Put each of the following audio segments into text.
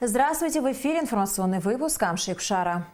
Здравствуйте, в эфире информационный выпуск Амши Кушара.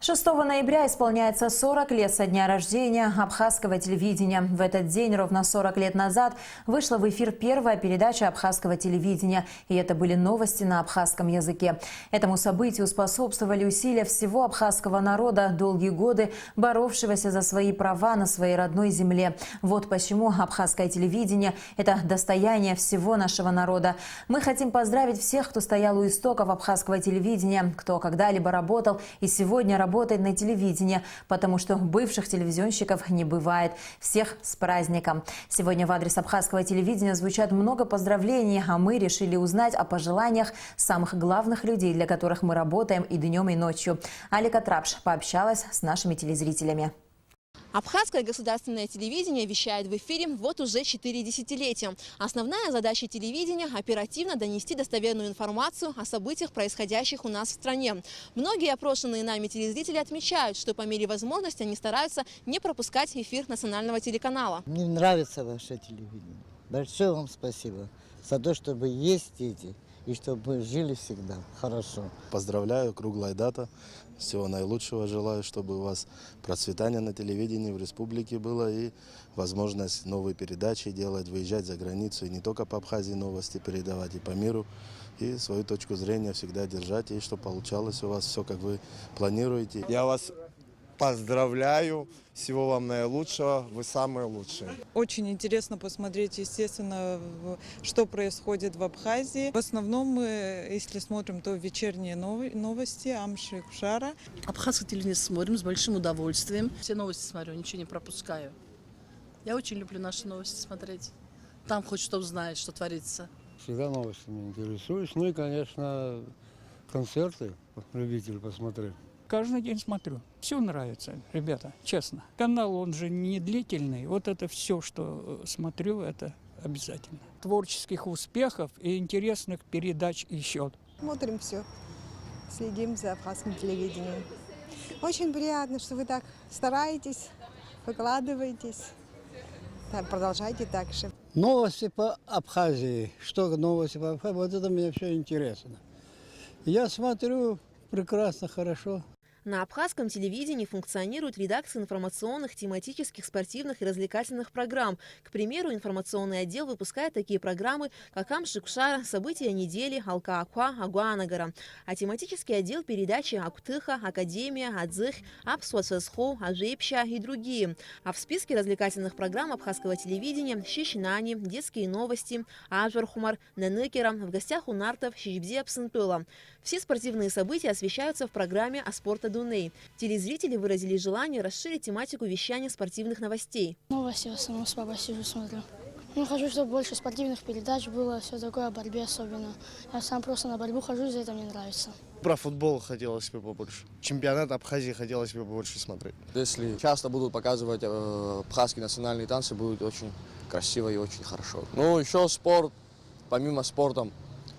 6 ноября исполняется 40 лет со дня рождения абхазского телевидения. В этот день, ровно 40 лет назад, вышла в эфир первая передача абхазского телевидения. И это были новости на абхазском языке. Этому событию способствовали усилия всего абхазского народа, долгие годы боровшегося за свои права на своей родной земле. Вот почему абхазское телевидение – это достояние всего нашего народа. Мы хотим поздравить всех, кто стоял у истоков абхазского телевидения, кто когда-либо работал и сегодня работает на телевидении, потому что бывших телевизионщиков не бывает. Всех с праздником! Сегодня в адрес абхазского телевидения звучат много поздравлений, а мы решили узнать о пожеланиях самых главных людей, для которых мы работаем и днем, и ночью. Алика Трапш пообщалась с нашими телезрителями. Абхазское государственное телевидение вещает в эфире вот уже 4 десятилетия. Основная задача телевидения – оперативно донести достоверную информацию о событиях, происходящих у нас в стране. Многие опрошенные нами телезрители отмечают, что по мере возможности они стараются не пропускать эфир национального телеканала. Мне нравится ваше телевидение. Большое вам спасибо за то, что вы есть эти, и чтобы мы жили всегда хорошо. Поздравляю, круглая дата. Всего наилучшего желаю, чтобы у вас процветание на телевидении в республике было и возможность новые передачи делать, выезжать за границу и не только по Абхазии новости передавать, и по миру. И свою точку зрения всегда держать, и чтобы получалось у вас все, как вы планируете. Я вас поздравляю, всего вам наилучшего, вы самые лучшие. Очень интересно посмотреть, естественно, что происходит в Абхазии. В основном мы, если смотрим, то вечерние новости Амши Кушара. Абхазское телевидение смотрим с большим удовольствием. Все новости смотрю, ничего не пропускаю. Я очень люблю наши новости смотреть. Там хоть что знает, что творится. Всегда новостями интересуюсь. Ну и, конечно, концерты любитель посмотреть. Каждый день смотрю. Все нравится, ребята, честно. Канал, он же не длительный. Вот это все, что смотрю, это обязательно. Творческих успехов и интересных передач еще. Смотрим все, следим за абхазским телевидением. Очень приятно, что вы так стараетесь, выкладываетесь. Так, продолжайте так же. Новости по Абхазии. Что новости по Абхазии? Вот это мне все интересно. Я смотрю прекрасно, хорошо. На абхазском телевидении функционируют редакции информационных, тематических, спортивных и развлекательных программ. К примеру, информационный отдел выпускает такие программы, как Амши Кушара, события недели, Алка Аква, Агуанагара. А тематический отдел передачи Актыха, Академия, Адзых, Апсуацесхо, Ажепща и другие. А в списке развлекательных программ абхазского телевидения Щищинани, детские новости, Ажвархумар, Неныкера, в гостях у нартов Щичбзе Псынпыла. Все спортивные события освещаются в программе «О спорта Дуней». Телезрители выразили желание расширить тематику вещания спортивных новостей. Новости в основном с папой сижу, смотрю. Хочу, чтобы больше спортивных передач было, все такое, о борьбе особенно. Я сам просто на борьбу хожу, за это мне нравится. Про футбол хотелось бы побольше. Чемпионат Абхазии хотелось бы побольше смотреть. Если часто будут показывать абхазские национальные танцы, будет очень красиво и очень хорошо. Ну, еще спорт, помимо спорта,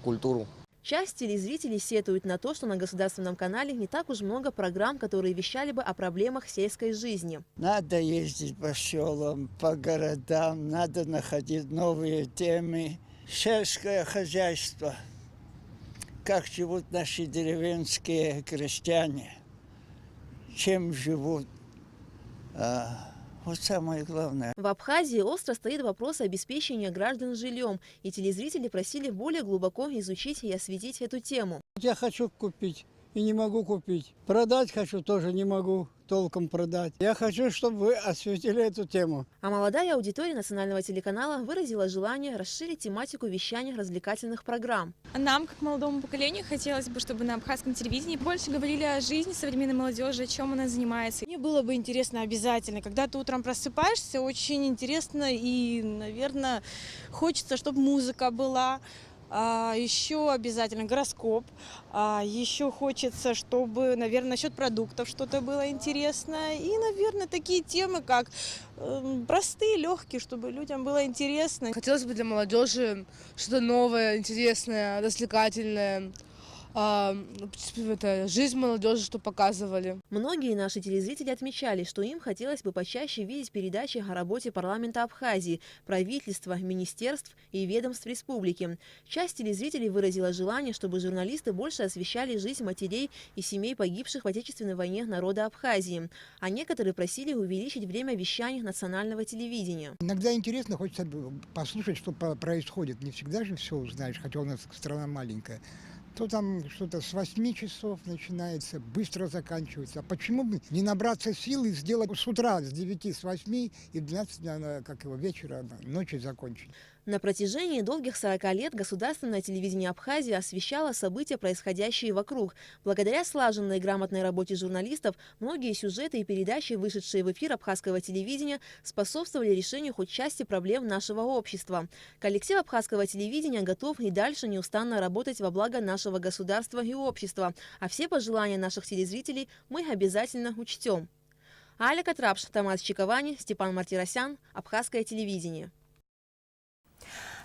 культуру. Часть телезрителей сетует на то, что на государственном канале не так уж много программ, которые вещали бы о проблемах сельской жизни. Надо ездить по селам, по городам, надо находить новые темы. Сельское хозяйство. Как живут наши деревенские крестьяне, чем живут. Вот самое главное. В Абхазии остро стоит вопрос обеспечения граждан жильем, и телезрители просили более глубоко изучить и осветить эту тему. Я хочу купить и не могу купить. Продать хочу, тоже не могу толком продать. Я хочу, чтобы вы осветили эту тему. А молодая аудитория национального телеканала выразила желание расширить тематику вещания развлекательных программ. Нам, как молодому поколению, хотелось бы, чтобы на абхазском телевидении больше говорили о жизни современной молодежи, о чем она занимается. Мне было бы интересно обязательно. Когда ты утром просыпаешься, очень интересно и, наверное, хочется, чтобы музыка была. Еще обязательно гороскоп. Еще хочется, чтобы, наверное, насчет продуктов что-то было интересно. И, наверное, такие темы, как простые, легкие, чтобы людям было интересно. Хотелось бы для молодежи что-то новое, интересное, развлекательное. жизнь молодежи, что показывали. Многие наши телезрители отмечали, что им хотелось бы почаще видеть передачи о работе парламента Абхазии, правительства, министерств и ведомств республики. Часть телезрителей выразила желание, чтобы журналисты больше освещали жизнь матерей и семей погибших в Отечественной войне народа Абхазии. А некоторые просили увеличить время вещания национального телевидения. Иногда интересно, хочется послушать, что происходит. Не всегда же все узнаешь, хотя у нас страна маленькая. То там что-то с 8 часов начинается, быстро заканчивается. А почему бы не набраться сил и сделать с утра, с 9, с 8 и 12 вечера, ночи закончить? На протяжении долгих 40 лет государственное телевидение Абхазии освещало события, происходящие вокруг. Благодаря слаженной и грамотной работе журналистов, многие сюжеты и передачи, вышедшие в эфир абхазского телевидения, способствовали решению хоть части проблем нашего общества. Коллектив абхазского телевидения готов и дальше неустанно работать во благо нашего государства и общества. А все пожелания наших телезрителей мы обязательно учтем. Аля Катрапш, Тамас Чиковани, Степан Мартиросян, Абхазское телевидение.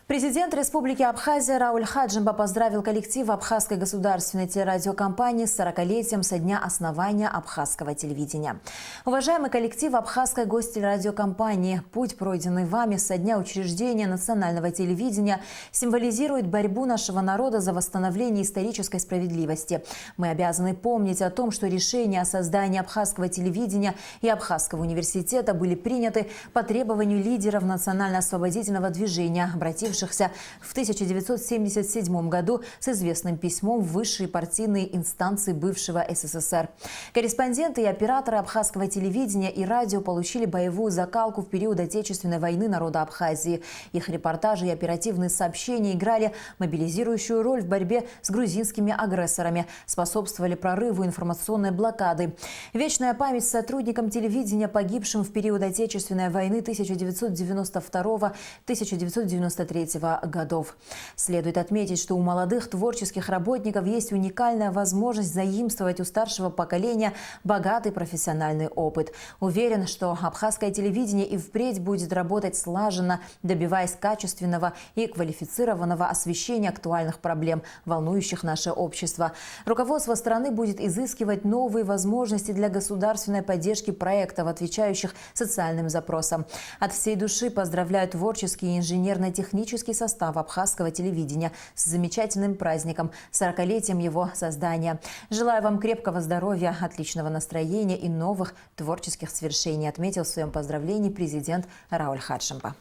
Президент Республики Абхазия Рауль Хаджимба поздравил коллектив Абхазской государственной телерадиокомпании с 40-летием со дня основания абхазского телевидения. Уважаемый коллектив Абхазской гостелерадиокомпании, путь, пройденный вами со дня учреждения национального телевидения, символизирует борьбу нашего народа за восстановление исторической справедливости. Мы обязаны помнить о том, что решения о создании абхазского телевидения и Абхазского университета были приняты по требованию лидеров национально-освободительного движения, обратившихся в 1977 году с известным письмом в высшие партийные инстанции бывшего СССР. Корреспонденты и операторы абхазского телевидения и радио получили боевую закалку в период Отечественной войны народа Абхазии. Их репортажи и оперативные сообщения играли мобилизирующую роль в борьбе с грузинскими агрессорами, способствовали прорыву информационной блокады. Вечная память сотрудникам телевидения, погибшим в период Отечественной войны 1992-1993 годов. Следует отметить, что у молодых творческих работников есть уникальная возможность заимствовать у старшего поколения богатый профессиональный опыт. Уверен, что абхазское телевидение и впредь будет работать слаженно, добиваясь качественного и квалифицированного освещения актуальных проблем, волнующих наше общество. Руководство страны будет изыскивать новые возможности для государственной поддержки проектов, отвечающих социальным запросам. От всей души поздравляю творческий и инженерно-технический состав абхазского телевидения с замечательным праздником, 40-летием его создания. Желаю вам крепкого здоровья, отличного настроения и новых творческих свершений, отметил в своем поздравлении президент Рауль Хаджимба.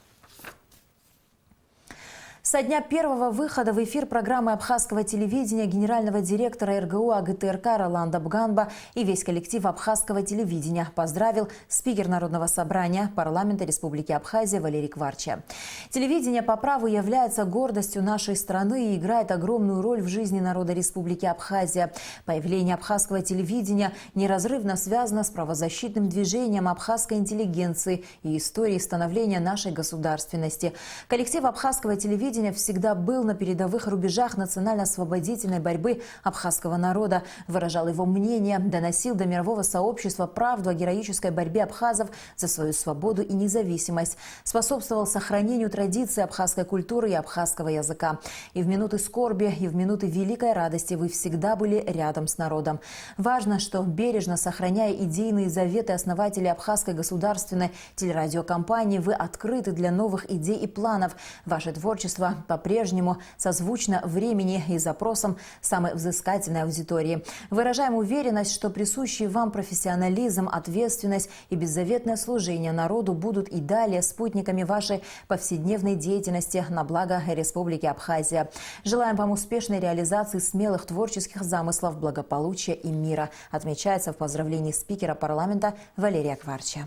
Со дня первого выхода в эфир программы абхазского телевидения генерального директора РГУ АГТРК Роланда Бганба и весь коллектив абхазского телевидения поздравил спикер Народного собрания парламента Республики Абхазия Валерий Кварча. Телевидение по праву является гордостью нашей страны и играет огромную роль в жизни народа Республики Абхазия. Появление абхазского телевидения неразрывно связано с правозащитным движением абхазской интеллигенции и историей становления нашей государственности. Коллектив абхазского телевидения всегда был на передовых рубежах национально-освободительной борьбы абхазского народа, выражал его мнение, доносил до мирового сообщества правду о героической борьбе абхазов за свою свободу и независимость, способствовал сохранению традиций абхазской культуры и абхазского языка. И в минуты скорби, и в минуты великой радости вы всегда были рядом с народом. Важно, что бережно сохраняя идейные заветы основателей абхазской государственной телерадиокомпании, вы открыты для новых идей и планов. Ваше творчество по-прежнему созвучно времени и запросам самой взыскательной аудитории. Выражаем уверенность, что присущие вам профессионализм, ответственность и беззаветное служение народу будут и далее спутниками вашей повседневной деятельности на благо Республики Абхазия. Желаем вам успешной реализации смелых творческих замыслов, благополучия и мира, отмечается в поздравлении спикера парламента Валерия Кварча.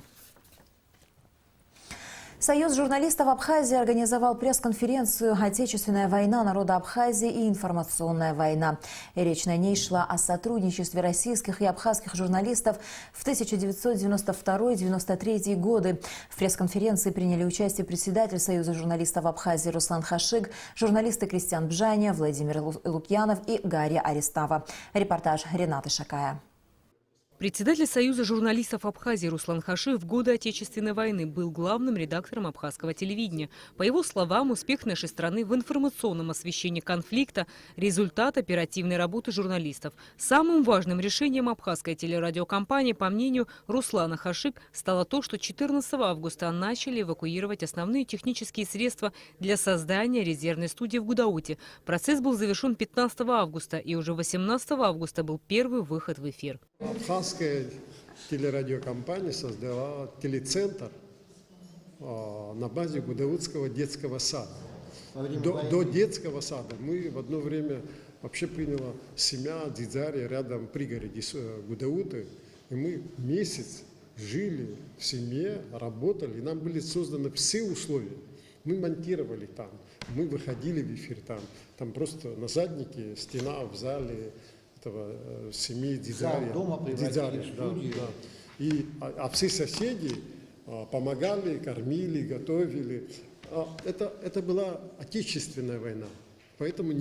Союз журналистов Абхазии организовал пресс-конференцию «Отечественная война народа Абхазии и информационная война». Речь на ней шла о сотрудничестве российских и абхазских журналистов в 1992-1993 годы. В пресс-конференции приняли участие председатель Союза журналистов Абхазии Руслан Хашиг, журналисты Кристиан Бжаня, Владимир Лукьянов и Гарри Арестава. Репортаж Ренаты Шакая. Председатель Союза журналистов Абхазии Руслан Хаши в годы Отечественной войны был главным редактором абхазского телевидения. По его словам, успех нашей страны в информационном освещении конфликта – результат оперативной работы журналистов. Самым важным решением абхазской телерадиокомпании, по мнению Руслана Хаши, стало то, что 14 августа начали эвакуировать основные технические средства для создания резервной студии в Гудауте. Процесс был завершен 15 августа, и уже 18 августа был первый выход в эфир. Абхазская телерадиокомпания создала телецентр на базе Гудаутского детского сада. До детского сада мы в одно время вообще приняла семья Дзидзария рядом в пригороде Гудауты. И мы месяц жили в семье, работали, и нам были созданы все условия. Мы монтировали там, мы выходили в эфир там. Там просто на заднике стена в зале этого семьи Дзидзария. А все соседи помогали, кормили, готовили. Это была Отечественная война. Поэтому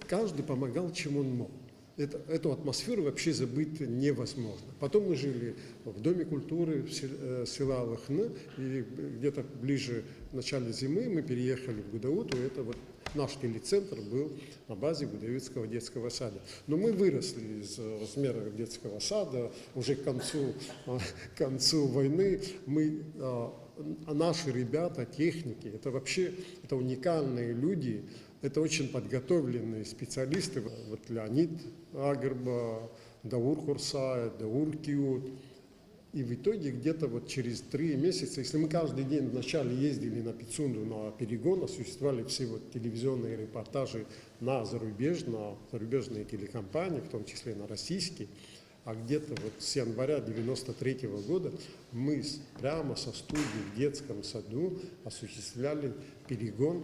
каждый помогал, чем он мог. Эту атмосферу вообще забыть невозможно. Потом мы жили в Доме культуры села Лахны, и где-то ближе к началу зимы мы переехали в Гудауту. Это вот наш телецентр был на базе Гудаутского детского сада. Но мы выросли из размера детского сада. Уже к концу войны наши ребята, техники, это уникальные люди. Это очень подготовленные специалисты. Вот Леонид Агерба, Даур Хурсай, Даур Киут. И в итоге где-то вот через 3 месяца, если мы каждый день вначале ездили на Пицунду, на перегон, осуществляли все вот телевизионные репортажи на зарубежные телекомпании, в том числе на российские, а где-то вот с января 1993 года мы прямо со студии в детском саду осуществляли перегон,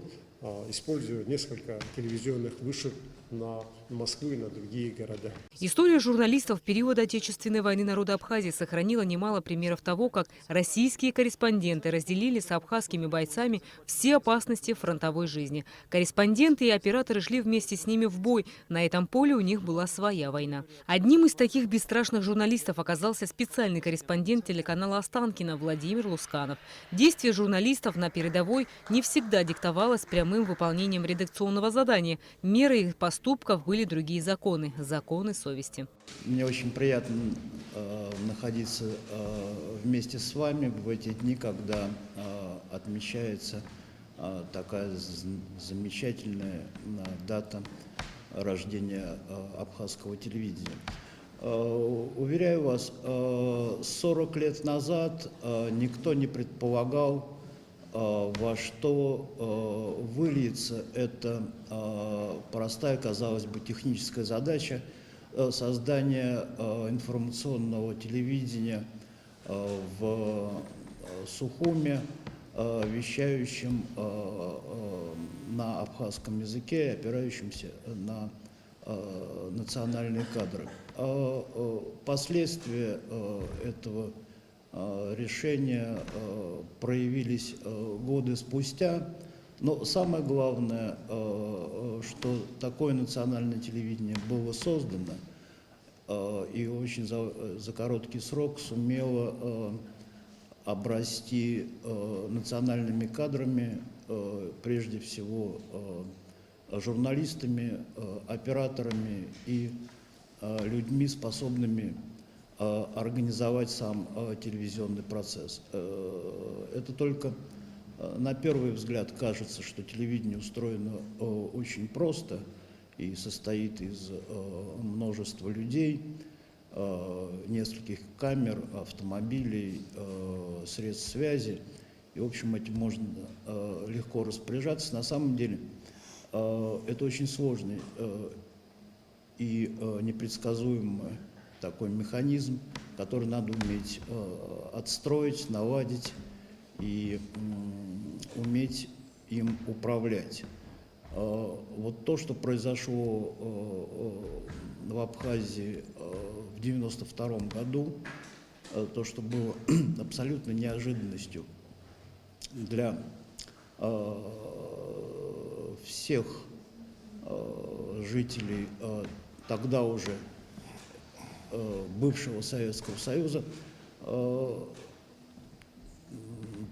используя несколько телевизионных вышек на Москву и на другие города. История журналистов периода Отечественной войны народа Абхазии сохранила немало примеров того, как российские корреспонденты разделили с абхазскими бойцами все опасности фронтовой жизни. Корреспонденты и операторы шли вместе с ними в бой. На этом поле у них была своя война. Одним из таких бесстрашных журналистов оказался специальный корреспондент телеканала Останкино Владимир Лусканов. Действие журналистов на передовой не всегда диктовалось прямым выполнением редакционного задания. Мерой их поступков были другие законы – законы совести. Мне очень приятно находиться вместе с вами в эти дни, когда отмечается такая замечательная дата рождения абхазского телевидения. Уверяю вас, 40 лет назад никто не предполагал, во что выльется эта простая, казалось бы, техническая задача создания информационного телевидения в Сухуме, вещающем на абхазском языке, опирающемся на национальные кадры. Последствия этого решения проявились годы спустя, но самое главное, что такое национальное телевидение было создано и очень за короткий срок сумело обрасти национальными кадрами, прежде всего журналистами, операторами и людьми, способными организовать сам телевизионный процесс. Это только на первый взгляд кажется, что телевидение устроено очень просто и состоит из множества людей, нескольких камер, автомобилей, средств связи. И, в общем, этим можно легко распоряжаться. На самом деле это очень сложный и непредсказуемый такой механизм, который надо уметь отстроить, наладить и уметь им управлять. Вот то, что произошло в Абхазии в 1992 году, то, что было абсолютно неожиданностью для всех жителей тогда уже бывшего Советского Союза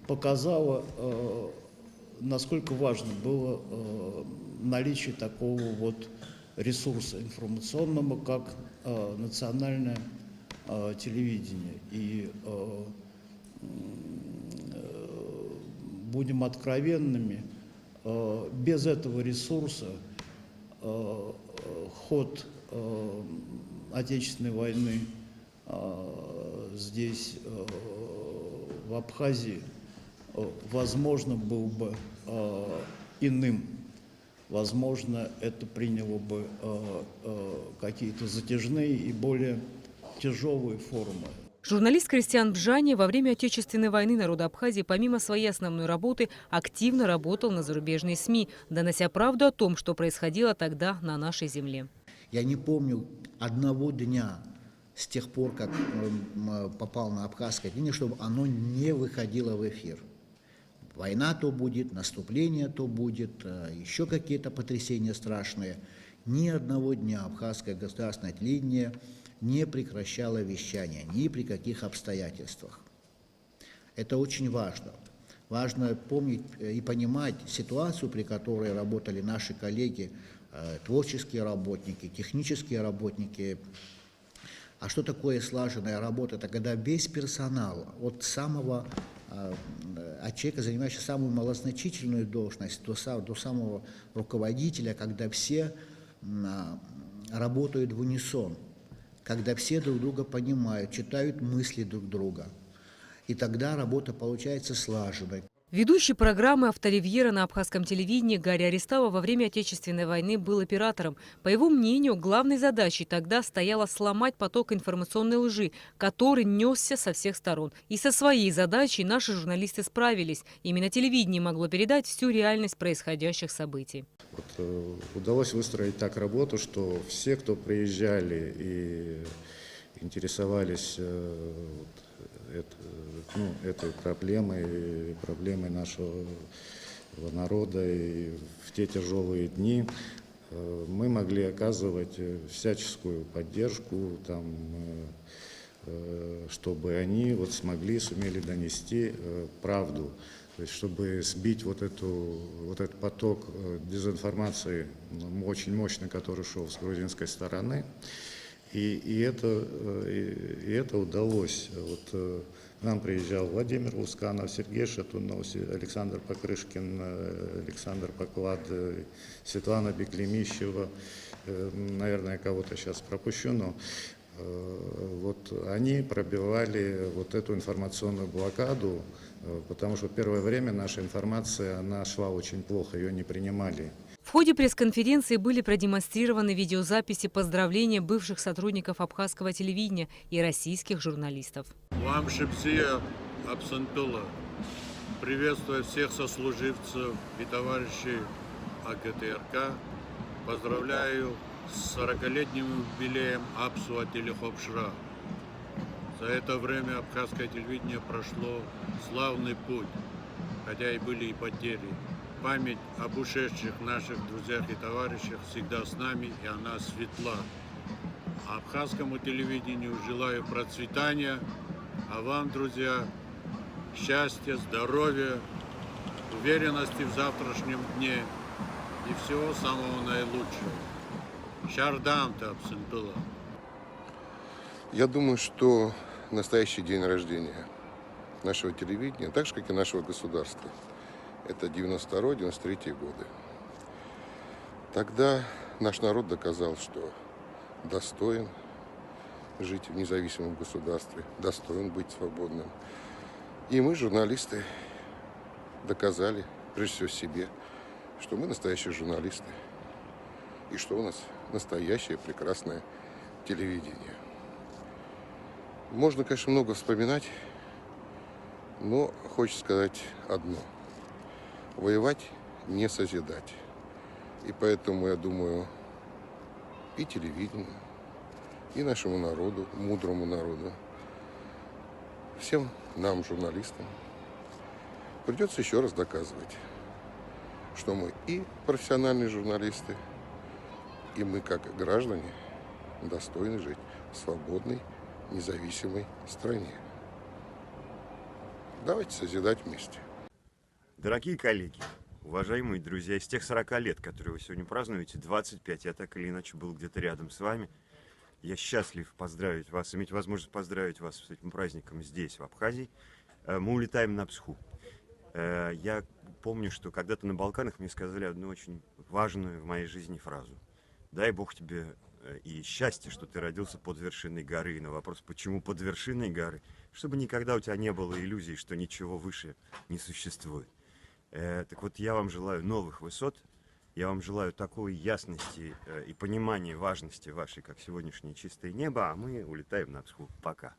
показала, насколько важно было наличие такого вот ресурса информационного, как национальное телевидение. И будем откровенными, без этого ресурса ход Отечественной войны здесь, в Абхазии, возможно, был бы иным. Возможно, это приняло бы какие-то затяжные и более тяжелые формы. Журналист Кристиан Бжани во время Отечественной войны народа Абхазии помимо своей основной работы активно работал на зарубежные СМИ, донося правду о том, что происходило тогда на нашей земле. Я не помню одного дня с тех пор, как попал на абхазское телевидение, чтобы оно не выходило в эфир. Война то будет, наступление то будет, еще какие-то потрясения страшные. Ни одного дня абхазское государственное телевидение не прекращало вещание ни при каких обстоятельствах. Это очень важно. Важно помнить и понимать ситуацию, при которой работали наши коллеги, творческие работники, технические работники. А что такое слаженная работа? Это когда весь персонал, от человека, занимающего самую малозначительную должность, до самого руководителя, когда все работают в унисон, когда все друг друга понимают, читают мысли друг друга. И тогда работа получается слаженной. Ведущий программы «Авторивьера» на абхазском телевидении Гарри Арестава во время Отечественной войны был оператором. По его мнению, главной задачей тогда стояло сломать поток информационной лжи, который несся со всех сторон. И со своей задачей наши журналисты справились. Именно телевидение могло передать всю реальность происходящих событий. Удалось выстроить так работу, что все, кто приезжали и интересовались этой проблемой нашего народа, и в те тяжелые дни мы могли оказывать всяческую поддержку, чтобы они сумели донести правду, то есть чтобы сбить этот поток дезинформации, очень мощный, который шел с грузинской стороны. И это удалось. К нам приезжал Владимир Лусканов, Сергей Шатунов, Александр Покрышкин, Александр Поклад, Светлана Беклемищева. Наверное, кого-то сейчас пропущу, но они пробивали эту информационную блокаду, потому что в первое время наша информация, она шла очень плохо, ее не принимали. В ходе пресс-конференции были продемонстрированы видеозаписи поздравления бывших сотрудников абхазского телевидения и российских журналистов. Вам, Шипсия Абсантула, приветствую всех сослуживцев и товарищей АГТРК. Поздравляю с 40-летним юбилеем Апсуа Телехопшра. За это время абхазское телевидение прошло славный путь, хотя и были и потери. Память об ушедших наших друзьях и товарищах всегда с нами, и она светла. Абхазскому телевидению желаю процветания, а вам, друзья, счастья, здоровья, уверенности в завтрашнем дне и всего самого наилучшего. Шардам-то, Абсантула. Я думаю, что настоящий день рождения нашего телевидения, так же, как и нашего государства, это 92-93 годы. Тогда наш народ доказал, что достоин жить в независимом государстве, достоин быть свободным. И мы, журналисты, доказали, прежде всего себе, что мы настоящие журналисты и что у нас настоящее прекрасное телевидение. Можно, конечно, много вспоминать, но хочется сказать одно. Воевать не созидать. И поэтому, я думаю, и телевидению, и нашему народу, мудрому народу, всем нам, журналистам, придется еще раз доказывать, что мы и профессиональные журналисты, и мы, как граждане, достойны жить в свободной, независимой стране. Давайте созидать вместе. Дорогие коллеги, уважаемые друзья, из тех 40 лет, которые вы сегодня празднуете, 25 я так или иначе был где-то рядом с вами. Я счастлив поздравить вас, иметь возможность поздравить вас с этим праздником здесь, в Абхазии. Мы улетаем на Псху. Я помню, что когда-то на Балканах мне сказали одну очень важную в моей жизни фразу. Дай Бог тебе и счастье, что ты родился под вершиной горы. И на вопрос, почему под вершиной горы, чтобы никогда у тебя не было иллюзий, что ничего выше не существует. Так вот, я вам желаю новых высот. Я вам желаю такой ясности и понимания важности вашей, как сегодняшнее чистое небо, а мы улетаем на Псху. Пока.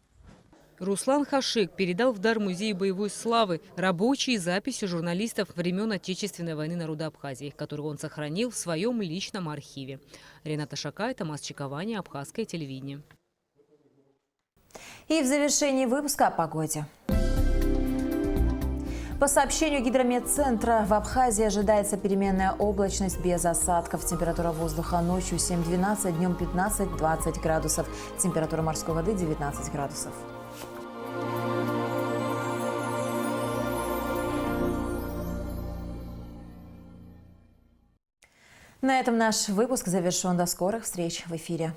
Руслан Хашик передал в дар Музею боевой славы рабочие записи журналистов времен Отечественной войны народа Абхазии, которые он сохранил в своем личном архиве. Рената Шакай, Томас Чиковани, Абхазское телевидение. И в завершении выпуска о погоде. По сообщению Гидрометцентра, в Абхазии ожидается переменная облачность без осадков. Температура воздуха ночью 7-12, днем 15-20 градусов. Температура морской воды 19 градусов. На этом наш выпуск завершен. До скорых встреч в эфире.